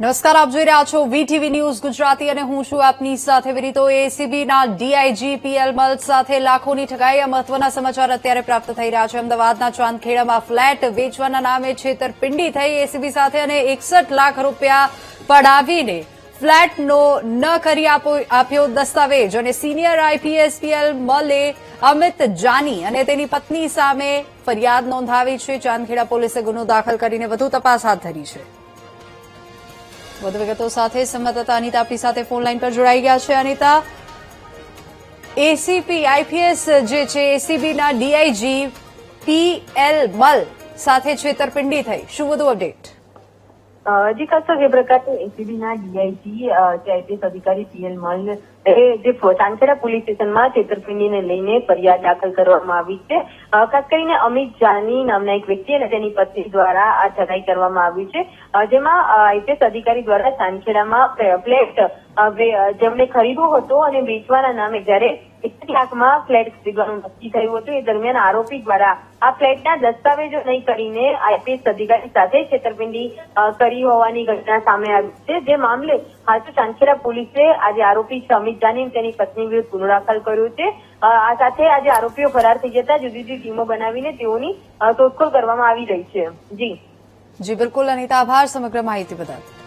નમસ્કાર, આપ જોઈ રહ્યા છો વીટીવી ન્યૂઝ ગુજરાતી અને હું છું આપની સાથે વિરીતો। એસીબીના ડીઆઈજી પીએલ મલ સાથે લાખોની ઠગાઈ। મહત્વના સમાચાર અત્યારે પ્રાપ્ત થઈ રહ્યા છે। અમદાવાદના ચાંદખેડામાં ફ્લેટ વેચવાના નામે છેતરપિંડી થઈ એસીબી સાથે અને 61 લાખ રૂપિયા પડાવીને ફ્લેટનો ન કરી આપ્યો દસ્તાવેજ અને સિનિયર આઈપીએસ પીએલ મલે અમિત જાની અને તેની પત્ની સામે ફરિયાદ નોંધાવી છે। ચાંદખેડા પોલીસે ગુનો દાખલ કરીને વધુ તપાસ હાથ ધરી છે। વધુ વિગતો સાથે સંવાદદાતા અનિતા આપણી સાથે ફોન લાઈન પર જોડાઈ ગયા છે। અનિતા, એસીપી આઈપીએસ જે છે એસીબીના ડીઆઈજી પીએલ મલ સાથે છેતરપિંડી થઈ, શું વધુ અપડેટ? જી ખાસ જે પ્રકારે એસીબીના ડીઆઈજી આઈપીએસ અધિકારી પીએલ મલ જે ચાંદખેડા પોલીસ સ્ટેશનમાં છેતરપિંડીને લઈને ફરિયાદ દાખલ કરવામાં આવી છે। ખાસ કરીને અમિત જાની નામના એક વ્યક્તિ અને તેની પત્ની દ્વારા આ ઠગાઈ કરવામાં આવી છે, જેમાં આઈપીએસ અધિકારી દ્વારા ચાંદખેડામાં ફ્લેટ જેમણે ખરીદવો હતો અને વેચવાના નામે જયારે 1 લાખમાં ફ્લેટ ખરીદવાનું નક્કી થયું હતું, એ દરમિયાન આરોપી દ્વારા આ ફ્લેટના દસ્તાવેજો નહીં કરીને આઈપીએસ અધિકારી સાથે છેતરપિંડી કરી હોવાની ઘટના સામે આવી છે। જે મામલે હાલ તો ચાંદખેડા પોલીસે આજે આરોપી અમિત જાની તેની પત્ની વિરુદ્ધ ગુનો દાખલ કર્યો છે। આ સાથે આજે આરોપીઓ ફરાર થઈ જતા જુદી જુદી ટીમો બનાવીને તેઓની શોધખોળ કરવામાં આવી રહી છે। જી બિલકુલ અનિતા, આભાર સમગ્ર માહિતી બદલ।